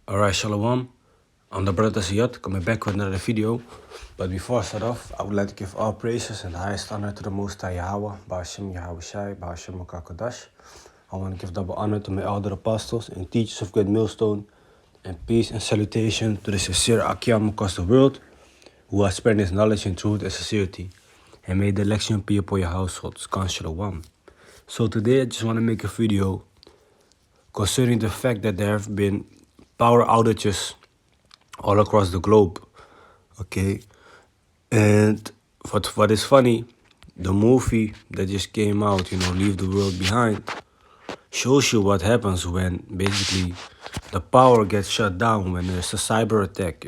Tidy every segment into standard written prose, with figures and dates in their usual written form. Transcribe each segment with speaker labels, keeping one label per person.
Speaker 1: Alright, Shalom. I'm the brother Ziyad, coming back with another video. But before I start off, I would like to give all praises and highest honor to the Most High Yahweh, Ba'ashem Yahweh Shai, Ba'ashem Makakodash. I want to give double honor to my elder apostles and teachers of Great Millstone, and peace and salutation to the sincere Akiam across the world, who are spreading his knowledge and truth and sincerity. And may the election be upon your households. Khan Shalom. So today I just want to make a video concerning the fact that there have been power outages all across the globe, okay? And what is funny, the movie that just came out, Leave the World Behind, shows you what happens when basically the power gets shut down, when there's a cyber attack,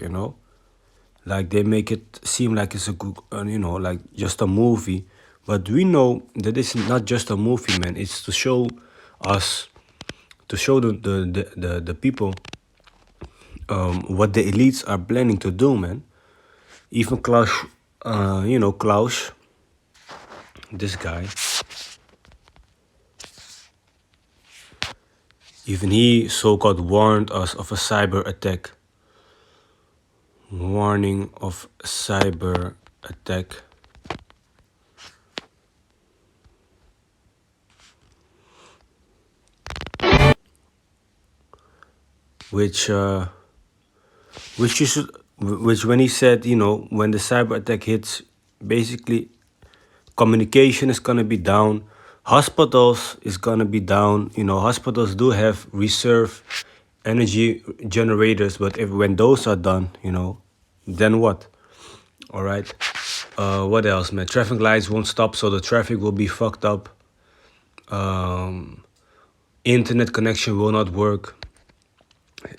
Speaker 1: Like they make it seem like it's a good, like just a movie. But we know that it's not just a movie, man. It's to show us, to show the people what the elites are planning to do, man. Even Klaus, Klaus, this guy, even he so-called warned us of a cyber attack. Warning of cyber attack. Which when he said, when the cyber attack hits, basically communication is gonna be down, hospitals is gonna be down. Hospitals do have reserve energy generators, but when those are done, then what? All right. What else, man? Traffic lights won't stop, so the traffic will be fucked up. Internet connection will not work.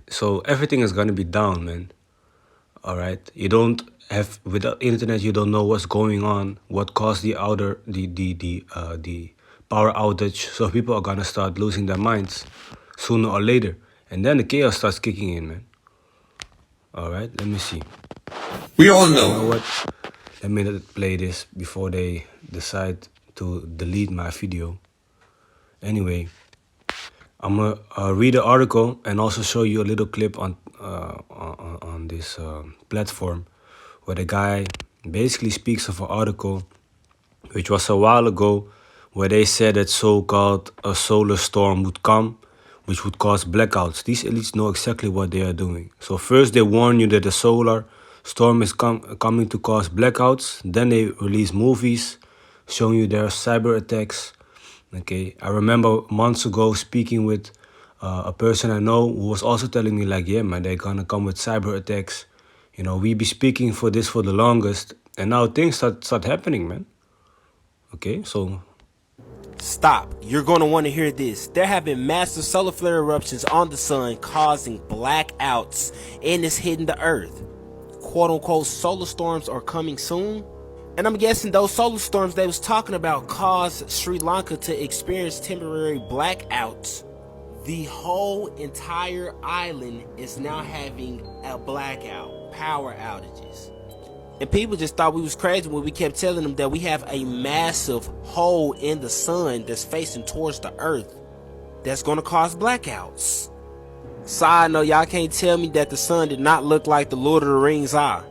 Speaker 1: So everything is gonna be down, man. All right. You don't have, without internet, you don't know what's going on, what caused the power outage. So people are gonna start losing their minds sooner or later, and then the chaos starts kicking in, man. All right. Let me see.
Speaker 2: We all know.
Speaker 1: You know what? Let me play this before they decide to delete my video. Anyway, I'm gonna read the article and also show you a little clip on this platform, where the guy basically speaks of an article which was a while ago, where they said that so-called a solar storm would come, which would cause blackouts. These elites know exactly what they are doing. So first they warn you that the solar storm is coming to cause blackouts. Then they release movies showing you there are cyber attacks. Okay, I remember months ago speaking with a person I know who was also telling me like, yeah, man, they're gonna come with cyber attacks. We be speaking for this for the longest, and now things start happening, man. Okay, so
Speaker 3: stop. You're going to want to hear this. There have been massive solar flare eruptions on the sun causing blackouts, and it's hitting the earth. Quote unquote solar storms are coming soon. And I'm guessing those solar storms they was talking about caused Sri Lanka to experience temporary blackouts. The whole entire island is now having a blackout, power outages. And people just thought we was crazy when we kept telling them that we have a massive hole in the sun that's facing towards the earth that's going to cause blackouts. Side note, y'all can't tell me that the sun did not look like the Lord of the Rings eye.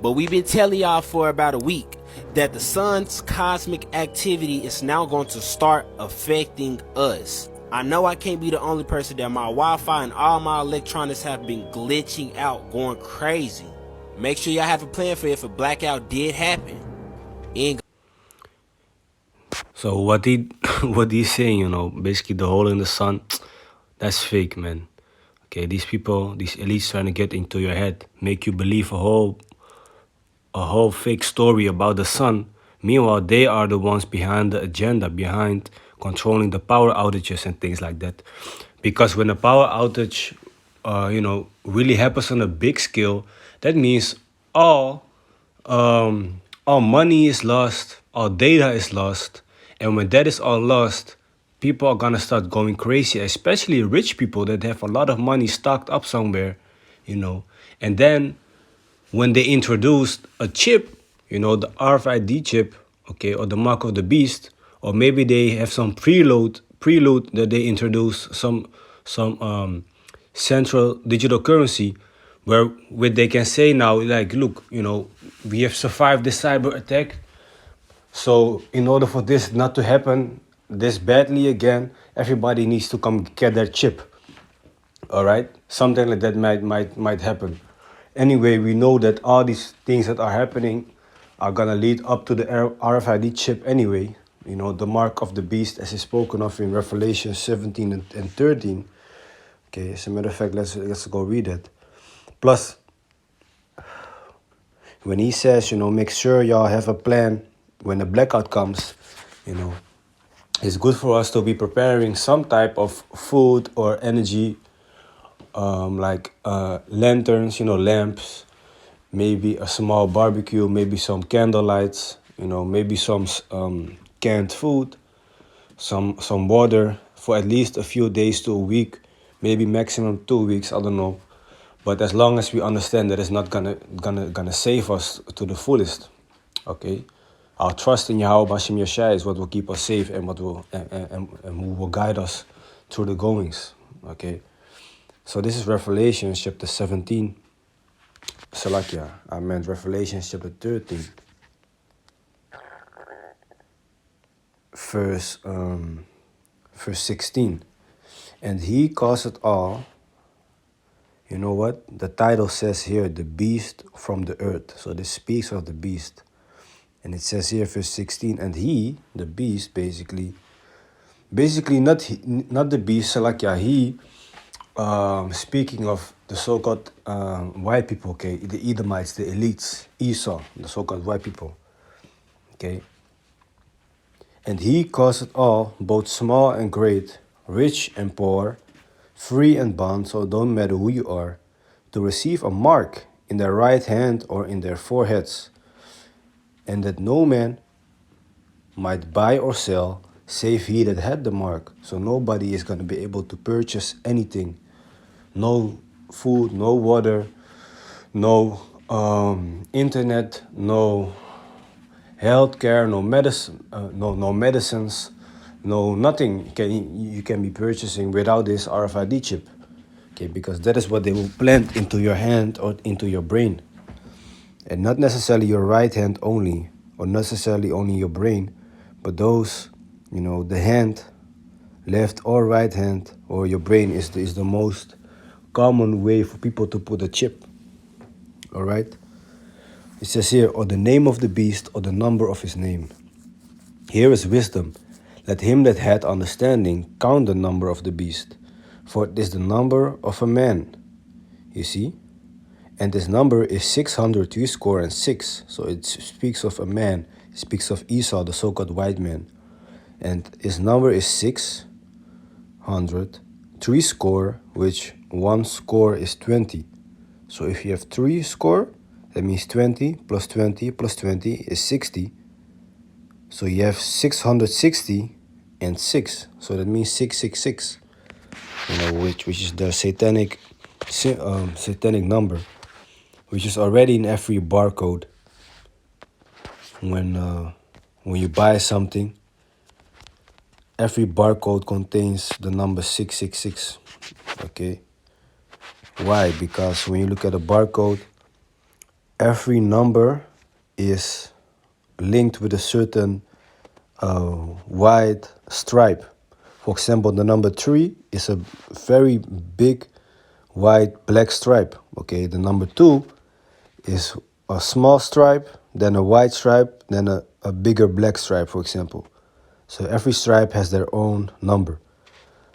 Speaker 3: But we've been telling y'all for about a week that the sun's cosmic activity is now going to start affecting us. I know I can't be the only person that my Wi-Fi and all my electronics have been glitching out, going crazy. Make sure y'all have a plan for if a blackout did happen.
Speaker 1: So what he's saying, basically the hole in the sun, that's fake, man. Okay, these people, these elites trying to get into your head, make you believe a whole fake story about the sun. Meanwhile, they are the ones behind the agenda, behind controlling the power outages and things like that. Because when a power outage, really happens on a big scale, that means all money is lost, all data is lost. And when that is all lost, people are gonna start going crazy, especially rich people that have a lot of money stocked up somewhere, And then when they introduced a chip, the RFID chip, okay, or the mark of the beast, or maybe they have some preload that they introduce some central digital currency where they can say now, like, look, we have survived this cyber attack. So in order for this not to happen this badly again, everybody needs to come get their chip. All right, something like that might happen. Anyway, we know that all these things that are happening are gonna lead up to the RFID chip anyway. The mark of the beast, as is spoken of in Revelation 17 and 13. Okay, as a matter of fact, let's go read it. Plus, when he says, make sure y'all have a plan when the blackout comes, it's good for us to be preparing some type of food or energy, like lanterns, lamps, maybe a small barbecue, maybe some candle lights, maybe some canned food, some water for at least a few days to a week, maybe maximum 2 weeks, I don't know. But as long as we understand that it's not gonna save us to the fullest, okay? Our trust in Yahweh Bashim Yeshai is what will keep us safe and what will and who will guide us through the goings, okay? So this is Revelation chapter 17. Salakia, I meant Revelation chapter 13. Verse 16. And he caused it all. You know what? The title says here, the beast from the earth. So this speaks of the beast. And it says here, verse 16, and he, the beast, basically not the beast, Salakia, he, speaking of the so-called white people, okay, the Edomites, the elites, Esau, the so-called white people, okay. And he caused it all, both small and great, rich and poor, free and bond, so it don't matter who you are, to receive a mark in their right hand or in their foreheads, and that no man might buy or sell, save he that had the mark. So nobody is going to be able to purchase anything. No food, no water, no internet, no healthcare, no medicine, no medicines, no nothing you can be purchasing without this RFID chip. Okay, because that is what they will plant into your hand or into your brain. And not necessarily your right hand only, or necessarily only your brain, but those, the hand, left or right hand, or your brain is the most common way for people to put a chip. All right? It says here, or the name of the beast, or the number of his name. Here is wisdom. Let him that hath understanding count the number of the beast, for it is the number of a man. You see? And this number is 666. So it speaks of a man. It speaks of Esau, the so-called white man. And his number is 600, 3 score, which 1 score is 20. So if you have 3 score, that means 20 plus 20 plus 20 is 60. So you have 660 and 6. So that means 666. Which is the satanic number, which is already in every barcode. When you buy something, every barcode contains the number 666. Okay. Why? Because when you look at a barcode, every number is linked with a certain wide stripe. For example, the number 3 is a very big white black stripe. Okay, the number 2 is a small stripe, then a white stripe, then a bigger black stripe, for example. So every stripe has their own number.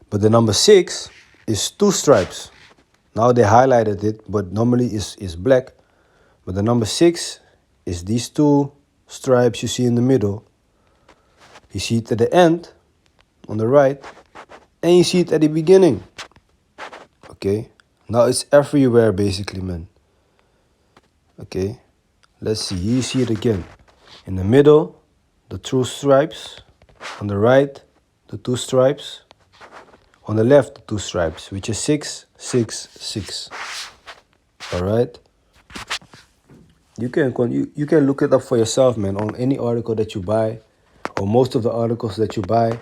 Speaker 1: But the number 6 is 2 stripes. Now they highlighted it, but normally is black. But the number 6 is these 2 stripes you see in the middle. You see it at the end, on the right, and you see it at the beginning. Okay, now it's everywhere basically, man. Okay, let's see, you see it again. In the middle, the 2 stripes. On the right, the 2 stripes. On the left, the 2 stripes, which is 666. All right. You can look it up for yourself, man. On any article that you buy, or most of the articles that you buy,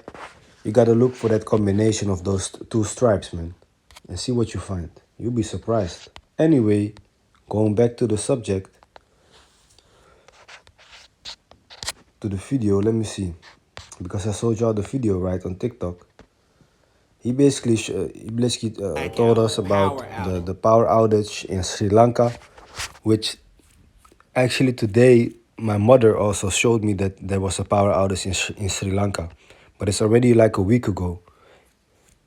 Speaker 1: you gotta look for that combination of those 2 stripes, man. and see what you find. You'll be surprised. Anyway, going back to the subject, to the video, let me see. Because I showed y'all the video, right, on TikTok. He basically told us about the power outage in Sri Lanka, which actually today my mother also showed me that there was a power outage in Sri Lanka, but it's already like a week ago.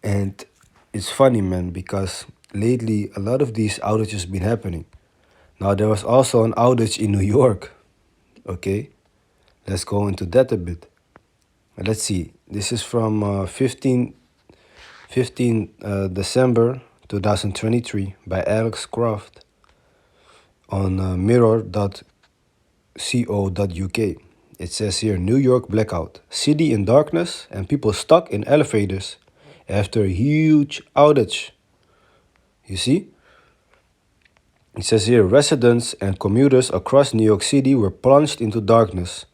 Speaker 1: And it's funny, man, because lately a lot of these outages been happening. Now there was also an outage in New York. Okay, let's go into that a bit. Let's see. This is from 15 December 2023 by Alex Croft on mirror.co.uk. It says here, New York blackout. City in darkness and people stuck in elevators after a huge outage. You see? It says here, residents and commuters across New York City were plunged into darkness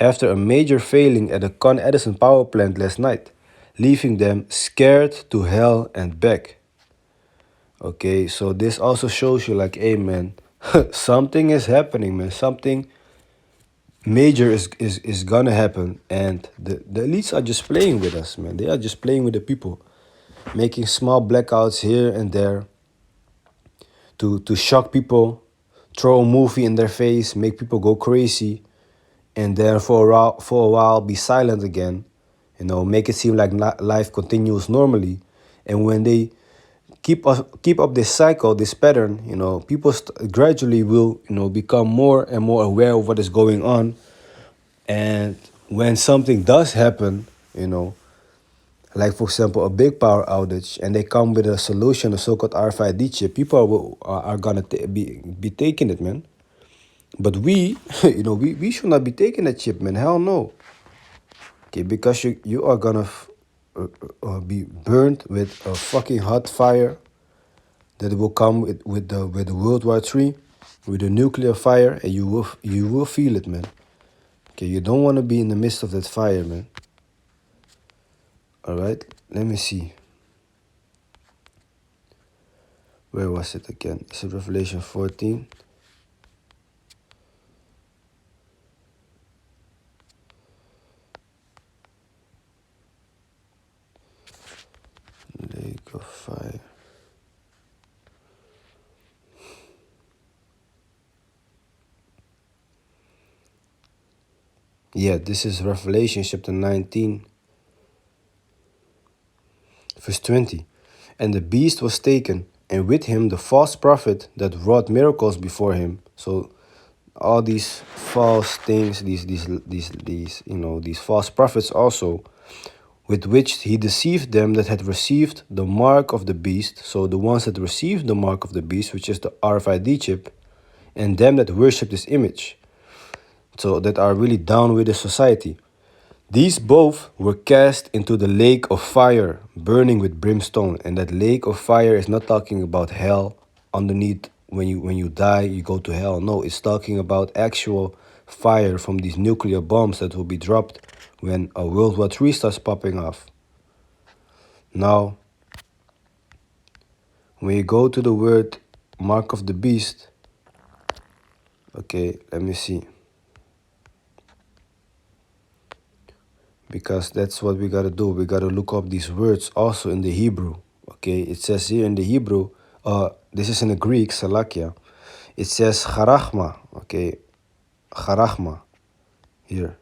Speaker 1: after a major failing at the Con Edison power plant last night, leaving them scared to hell and back. Okay, so this also shows you like, hey man, something is happening, man. Something major is gonna happen. And the elites are just playing with us, man. They are just playing with the people, making small blackouts here and there to shock people, throw a movie in their face, make people go crazy, and then for a while be silent again, you know, make it seem like life continues normally. And when they keep up this cycle, this pattern, you know, people gradually will, you know, become more and more aware of what is going on. And when something does happen, you know, like for example a big power outage, and they come with a solution, a so-called RFID chip, people are gonna be taking it, man. But we, you know, we should not be taking that chip, man. Hell no. Okay, because you are gonna be burned with a fucking hot fire that will come with the World War III, with the nuclear fire, and you will feel it, man. Okay, you don't want to be in the midst of that fire, man. All right, let me see. Where was it again? Is it Revelation 14? Lake of fire. Yeah, this is Revelation chapter 19, verse 20. And the beast was taken, and with him the false prophet that wrought miracles before him. So all these false things, these you know, these false prophets also, with which he deceived them that had received the mark of the beast. So the ones that received the mark of the beast, which is the RFID chip, and them that worship this image, so that are really down with the society. These both were cast into the lake of fire, burning with brimstone. And that lake of fire is not talking about hell underneath. When you die, you go to hell. No, it's talking about actual fire from these nuclear bombs that will be dropped when a World War III starts popping off. Now, when you go to the word mark of the beast, okay, let me see. Because that's what we got to do. We got to look up these words also in the Hebrew. Okay, it says here in the Hebrew, this is in the Greek, Salakia. It says charachma, okay, charachma, here.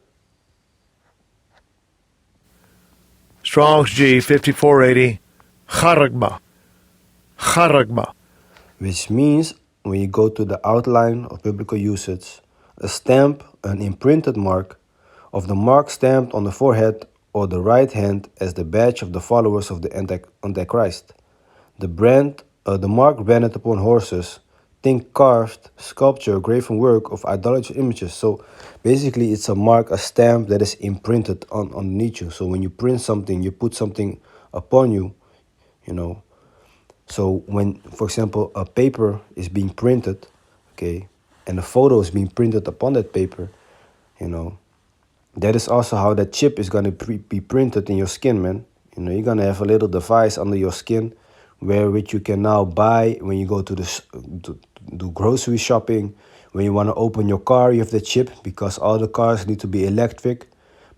Speaker 2: Strong's G 5480, charagma, charagma.
Speaker 1: Which means, when you go to the outline of biblical usage, a stamp, an imprinted mark, of the mark stamped on the forehead or the right hand as the badge of the followers of the Antichrist. The mark branded upon horses, think carved, sculpture, graven work of idolatrous images. So basically it's a mark, a stamp that is imprinted underneath you. So when you print something, you put something upon you, you know. So when, for example, a paper is being printed, okay, and a photo is being printed upon that paper, you know, that is also how that chip is going to be printed in your skin, man. You know, you're going to have a little device under your skin which you can now buy when you go to to do grocery shopping. When you want to open your car, you have the chip, because all the cars need to be electric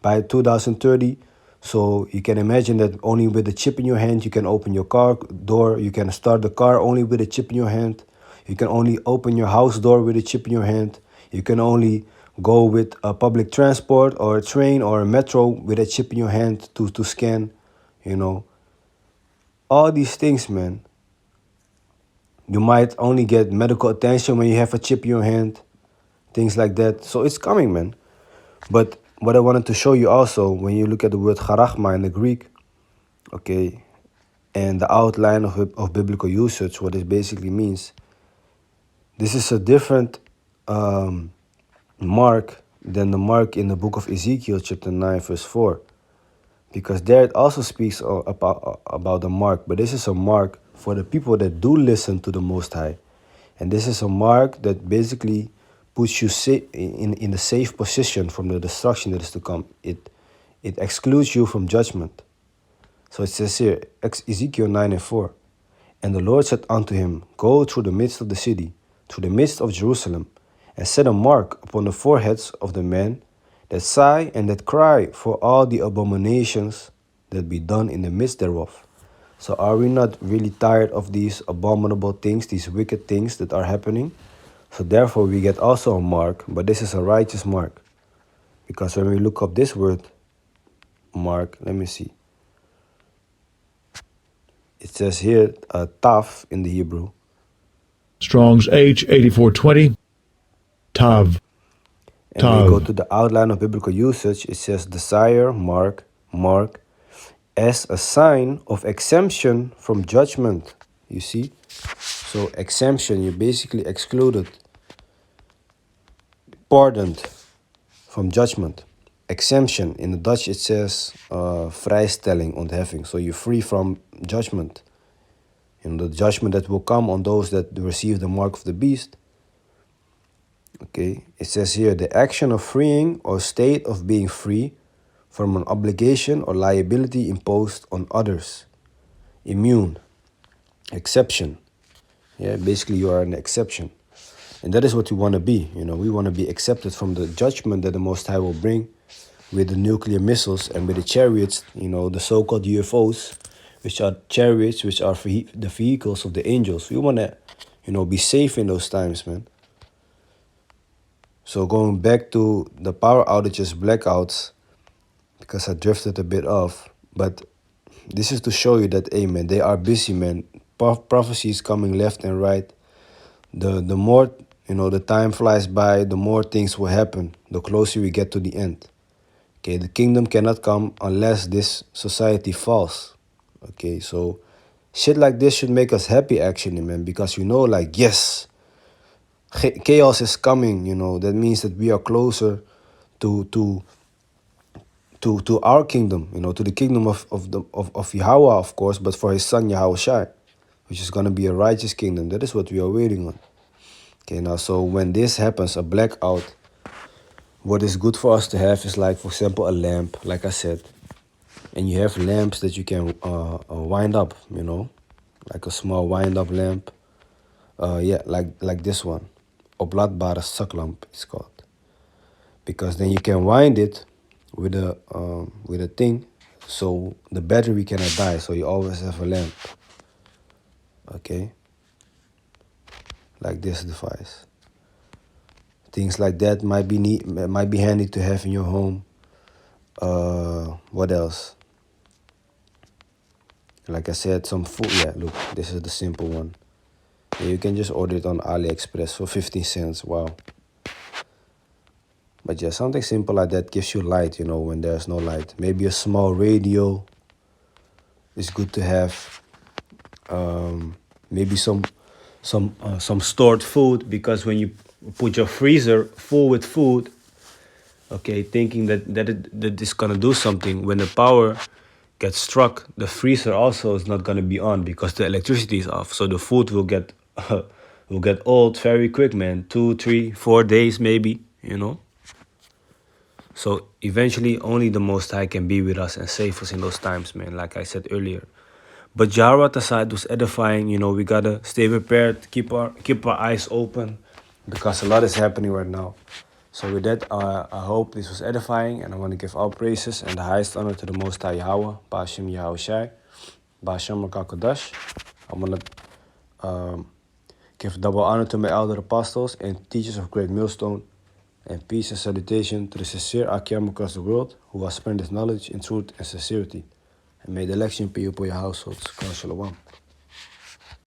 Speaker 1: by 2030. So you can imagine that only with the chip in your hand, you can open your car door. You can start the car only with a chip in your hand. You can only open your house door with a chip in your hand. You can only go with a public transport or a train or a metro with a chip in your hand to scan, you know. All these things, man. You might only get medical attention when you have a chip in your hand, things like that. So it's coming, man. But what I wanted to show you also, when you look at the word charachma in the Greek, okay, and the outline of biblical usage, what it basically means, this is a different mark than the mark in the book of Ezekiel, chapter 9, verse 4. Because there it also speaks about the mark, but this is a mark for the people that do listen to the Most High. And this is a mark that basically puts you in a safe position from the destruction that is to come. It excludes you from judgment. So it says here, Ezekiel 9 and 4. And the Lord said unto him, Go through the midst of the city, through the midst of Jerusalem, and set a mark upon the foreheads of the men that sigh and that cry for all the abominations that be done in the midst thereof. So are we not really tired of these abominable things, these wicked things that are happening? So therefore we get also a mark, but this is a righteous mark. Because when we look up this word, mark, let me see. It says here, taf in the Hebrew.
Speaker 2: Strong's H8420. Tav.
Speaker 1: And when you go
Speaker 2: Tav.
Speaker 1: to the outline of biblical usage, it says desire, mark, as a sign of exemption from judgment. You see? So exemption, you're basically excluded, pardoned from judgment. Exemption, in the Dutch it says vrijstelling, ontheffing. So you're free from judgment. The judgment that will come on those that receive the mark of the beast. Okay, it says here, the action of freeing or state of being free from an obligation or liability imposed on others. Immune, exception. Yeah, basically you are an exception. And that is what we want to be. We want to be accepted from the judgment that the Most High will bring with the nuclear missiles and with the chariots, the so-called UFOs, which are chariots, which are the vehicles of the angels. We want to, be safe in those times, man. So going back to the power outages, blackouts, because I drifted a bit off, but this is to show you that, hey, man, they are busy, man. Prophecies coming left and right. The more, the time flies by, the more things will happen, the closer we get to the end. Okay, the kingdom cannot come unless this society falls. Okay, so shit like this should make us happy, actually, man, because like, yes, chaos is coming, that means that we are closer to our kingdom, to the kingdom of Yahweh, of course, but for his son Yahweh Shai, which is going to be a righteous kingdom. That is what we are waiting on. Okay, now, so when this happens, a blackout, what is good for us to have is, like, for example, a lamp, like I said. And you have lamps that you can wind up, like a small wind-up lamp. Like this one. Opladbare zaklamp is called. Because then you can wind it with a thing, so the battery cannot die, so you always have a lamp. Okay, like this device. Things like that might be handy to have in your home. What else? Like I said, some food. Yeah, look, this is the simple one. Yeah, you can just order it on AliExpress for 15 cents. Wow. But yeah, something simple like that gives you light, when there's no light. Maybe a small radio is good to have. Maybe some stored food, because when you put your freezer full with food, okay, thinking that it's gonna do something, when the power gets struck, the freezer also is not gonna be on because the electricity is off. So the food will get old very quick, man. 2, 3, 4 days maybe, So eventually only the Most High can be with us and save us in those times, man, like I said earlier. But Jahrat aside was edifying. You know, we gotta stay prepared, keep our eyes open, because a lot is happening right now. So with that, I hope this was edifying, and I want to give all praises and the highest honor to the Most High Yahweh, Ba'ashem Yahushai, Ba'ashem Kodash. I want to give double honor to my elder apostles and teachers of Great Millstone, and peace and salutation to the sincere Akim across the world who have spread this knowledge in truth and sincerity. And may the election be upon your households. Shalom.